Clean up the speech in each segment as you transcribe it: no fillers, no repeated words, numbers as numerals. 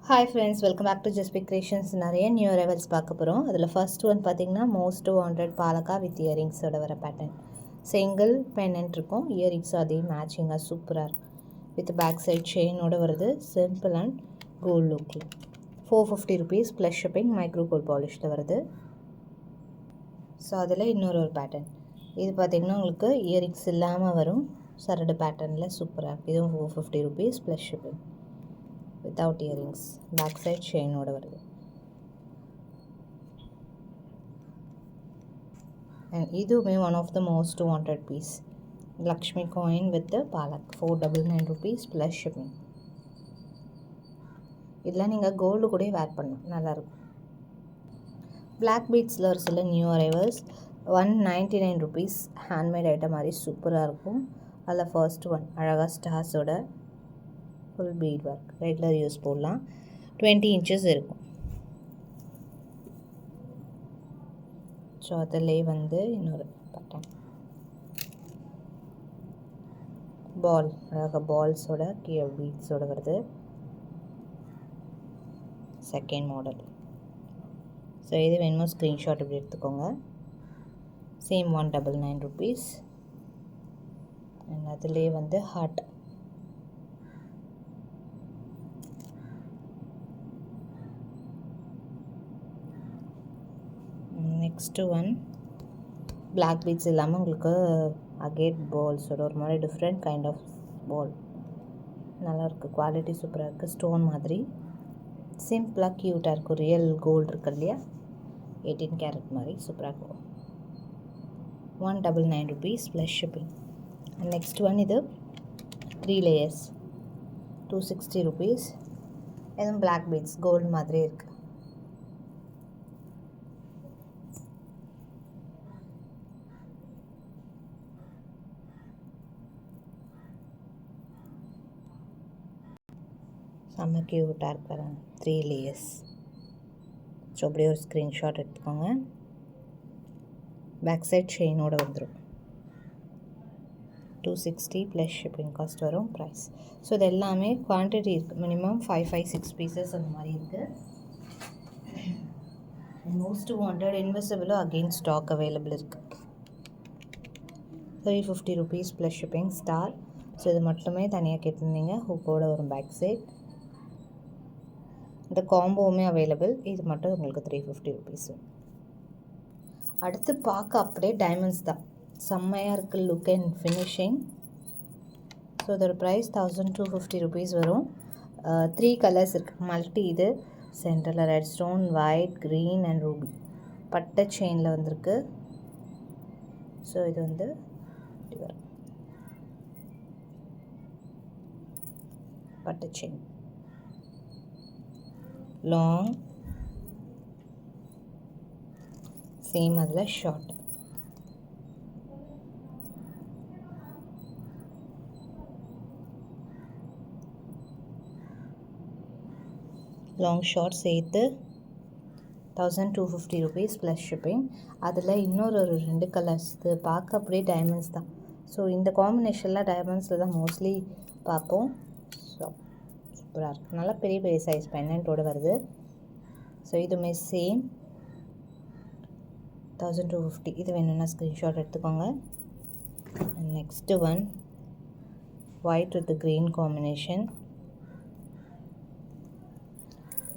Hi friends, welcome back to Just Pick Creations. நிறைய new arrivals பார்க்க போகிறோம். அதில் ஃபர்ஸ்ட் ஒன் பார்த்தீங்கன்னா மோஸ்ட் வாண்டட் பாலக்கா வித் இயரிங்ஸோட வர பேட்டர்ன். சிங்கிள் பென்னன்ட் இருக்கும், இயரிங்ஸும் அதே மேட்சிங்காக சூப்பராக இருக்கும். வித் பேக் சைட் செயினோட வருது, சிம்பிள் அண்ட் கோல்ட் லுக்கில். 450 rupees plus shipping, micro gold பாலிஷில் வருது. ஸோ அதில் இன்னொரு பேட்டர்ன். இது பார்த்திங்கன்னா உங்களுக்கு இயரிங்ஸ் இல்லாமல் வரும், சரடு பேட்டர்னில் சூப்பராக இருக்குது. இதுவும் 450 rupees plus shipping. without earrings, back side chain ஓட வருது. and இதுவுமே one of the most wanted piece, Lakshmi coin with the palak, 499 rupees plus shipping. இதெல்லாம் நீங்கள் கோல்டு கூட வேர் பண்ணலாம், நல்லாயிருக்கும். பிளாக் பீட்ஸில் ஒரு சில new arrivals. 199 rupees handmade item மாதிரி சூப்பராக இருக்கும். அதில் ஃபர்ஸ்ட் ஒன் அழகாக ஸ்டார்ஸோட full bead work, regular use போடலாம். 20 inches இருக்கும். ஸோ அதிலே வந்து இன்னொரு பட்டன் பால், அழகாக பால்ஸோட கீழே பீட்ஸோட வருது. Second model. ஸோ இது வேணுமோ ஸ்க்ரீன்ஷாட் இப்படி எடுத்துக்கோங்க. Same 199 rupees. அண்ட் அதிலே வந்து heart. Next one block beads இல்லாமல் உங்களுக்கு அகேட் பால்ஸோட ஒரு மாதிரி டிஃப்ரெண்ட் கைண்ட் ஆஃப் பால், நல்லாயிருக்கு. குவாலிட்டி சூப்பராக இருக்குது. ஸ்டோன் மாதிரி சிம்பிளாக க்யூட்டாக இருக்கும். ரியல் கோல்டு இருக்கு இல்லையா, 18 கேரட் மாதிரி சூப்பராக இருக்கும். 199 rupees plus shipping. And next one இது 3 layers, 260 rupees. இதுவும் பிளாக் பீட்ஸ் கோல்டு மாதிரி இருக்குது. செம்ம க்யூட்டாக இருப்பாங்க. 3 layers. ஸோ அப்படியே ஒரு ஸ்க்ரீன்ஷாட் எடுத்துக்கோங்க. பேக் சைட் செயினோடு வந்துடும். 260 ப்ளஸ் ஷிப்பிங் காஸ்ட் வரும் ப்ரைஸ். ஸோ இது எல்லாமே குவான்டிட்டி இருக்குது, மினிமம் 5-6 பீசஸ் அந்த மாதிரி இருக்குது. மோஸ்ட் வாண்டட் இன்விசிபிளும் அகெயின் ஸ்டாக் அவைலபிள் இருக்குது. 350 rupees plus shipping star. So இது மட்டுமே தனியாக கேட்டிருந்தீங்க. ஹூக்கோட வரும் பேக் சைட். இந்த காம்போவுமே அவைலபிள். இது மட்டும் உங்களுக்கு 350 rupees. அடுத்து பார்க்க அப்படியே டைமண்ட்ஸ் தான், செம்மையாக இருக்குது லுக் அண்ட் ஃபினிஷிங். ஸோ இதோட ப்ரைஸ் 1250 rupees வரும். 3 கலர்ஸ் இருக்குது, மல்டி. இது சென்டரில் red stone, white, green and Ruby பட்டை செயினில் வந்திருக்கு. ஸோ இது வந்து இப்படி வரும், பட்டை செயின் லாங், சேம் அதில் ஷார்ட். லாங் ஷார்ட் சேர்த்து 1250 rupees ப்ளஸ் ஷிப்பிங். அதில் இன்னொரு 2 கலர்ஸ். இது பார்க்க அப்படியே டைமண்ட்ஸ் தான். ஸோ இந்த காம்பினேஷனில் டைமண்ட்ஸில் தான் மோஸ்ட்லி பார்ப்போம். ஸோ சூப்பராக இருக்குது. நல்லா பெரிய பெரிய சைஸ் பென்னண்ட்டோடு வருது. ஸோ இதுவுமே சேம் 1250. இது வேணும்னா ஸ்க்ரீன்ஷாட் எடுத்துக்கோங்க. Next one white with green combination.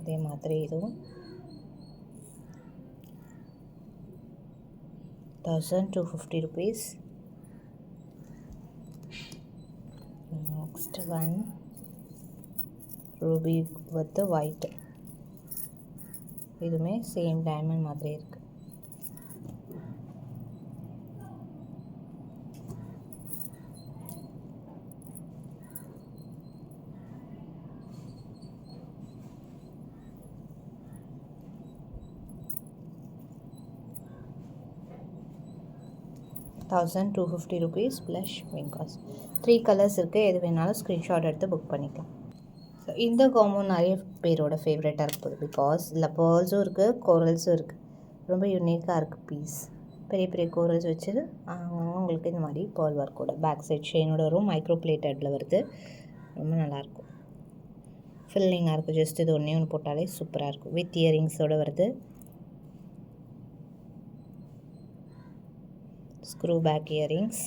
இதே மாதிரி இதுவும் 1250 rupees. Next one rupee with white. இதுவுமே சேம் டைமண்ட் மாதிரி இருக்குது. ₹1250 ப்ளஸ் ஷிப்பிங் காஸ்ட். 3 கலர்ஸ் இருக்குது, எது வேணாலும் ஸ்க்ரீன்ஷாட் எடுத்து புக் பண்ணிக்கலாம். ஸோ இந்த காம்போ நிறைய பேரோட ஃபேவரட்டாக இருக்குது. பிகாஸ் இல்லை பேர்ல்ஸும் இருக்குது, கோரல்ஸும் இருக்குது. ரொம்ப யூனிக்காக இருக்குது பீஸ். பெரிய பெரிய கோரல்ஸ் வச்சு உங்களுக்கு இந்த மாதிரி பேர்ல் ஒர்க்கோட பேக் சைட் செயினோட வரும். மைக்ரோ பிளேட்டடில் வருது, ரொம்ப நல்லாயிருக்கும். ஃபில்லிங்காக இருக்கும். ஜஸ்ட் இது ஒன்றே ஒன்று போட்டாலே சூப்பராக இருக்கும். வித் இயரிங்ஸோடு வருது. Screw back earrings.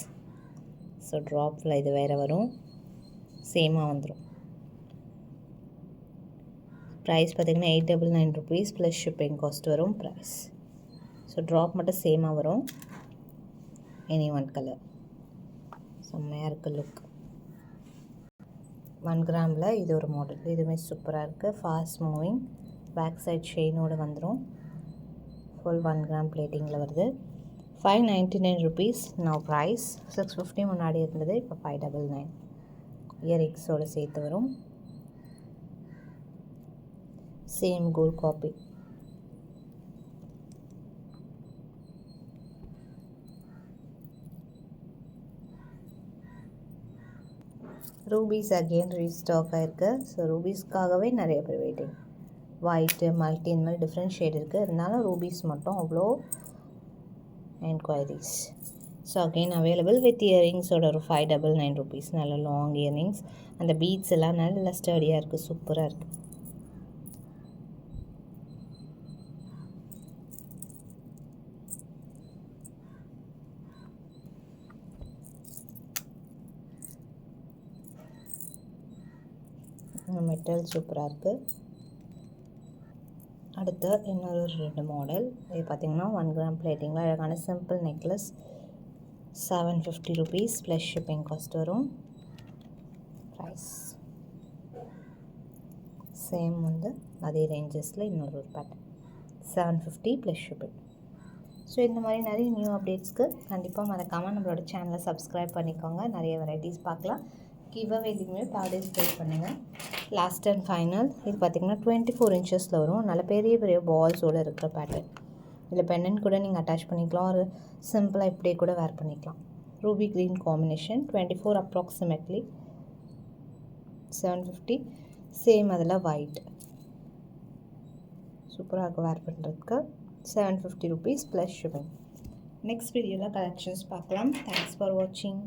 ஸோ ட்ராப்பில் இது வேறு வரும். சேமாக வந்துடும். ப்ரைஸ் பார்த்திங்கன்னா 899 rupees ப்ளஸ் ஷிப்பிங் காஸ்ட் வரும் ப்ரைஸ். ஸோ ட்ராப் மட்டும் சேமாக வரும். எனி ஒன் கலர் செம்மையாக இருக்குது லுக். 1 கிராமில் இது ஒரு மாடல். இதுவுமே சூப்பராக இருக்குது. Fast moving. பேக் சைட் செயினோடு வந்துடும். ஃபுல் 1 கிராம் பிளேட்டிங்கில் வருது. 599 rupees நவ் ப்ரைஸ். 650 முன்னாடி இருந்தது, இப்போ 599. இயரிங்ஸோடு சேர்த்து வரும். Same gold copy. Rubies again restock ஆகிருக்கு. ஸோ ரூபீஸ்க்காகவே நிறைய பேர் வெயிட்டிங். ஒயிட்டு, மல்டி, இந்த மாதிரி டிஃப்ரெண்ட் ஷேட் இருக்குது. இருந்தாலும் ரூபீஸ் மட்டும் அவ்வளோ enquiries. So again available with இயரிங்ஸோட ஒரு 599 rupees. நல்ல லாங் இயரிங்ஸ். அந்த பீட்ஸ் எல்லாம் நல்ல ஸ்டடியாக இருக்குது. சூப்பராக இருக்குது. மெட்டல் சூப்பராக இருக்குது. அடுத்து இன்னொரு 2 மாடல். இது பார்த்திங்கன்னா 1 கிராம் பிளேட்டிங்கில் அழகான simple necklace. 750 rupees plus shipping cost வரும் ப்ரைஸ். சேம் வந்து அதே ரேஞ்சஸில் இன்னொரு பேட்டர்ன் 750 ப்ளஸ் ஷிப்பிங். ஸோ இந்த மாதிரி நிறைய நியூ அப்டேட்ஸ்க்கு கண்டிப்பாக மறக்காமல் நம்மளோட சேனலை சப்ஸ்கிரைப் பண்ணிக்கோங்க. நிறைய வெரைட்டிஸ் பார்க்கலாம். கிவ் அவேலையுமே பார்ட்டிசிபேட் பண்ணுங்கள். Last and final. இது பார்த்திங்கன்னா 24 inches வரும். நல்ல பெரிய பெரிய பால்ஸோடு இருக்கிற பேட்டர்ன். இதில் பெண்டன்ட் கூட நீங்கள் அட்டாச் பண்ணிக்கலாம். ஒரு சிம்பிளாக இப்படியே கூட வேர் பண்ணிக்கலாம். Ruby green combination. 24 approximately 750. Same அதில் ஒயிட். சூப்பராக இருக்கும் வேர் பண்ணுறதுக்கு. 750 rupees ப்ளஸ் ஷிப்பிங். நெக்ஸ்ட் வீடியோவில் கலெக்ஷன்ஸ் பார்க்கலாம். தேங்க்ஸ் ஃபார் வாட்சிங்.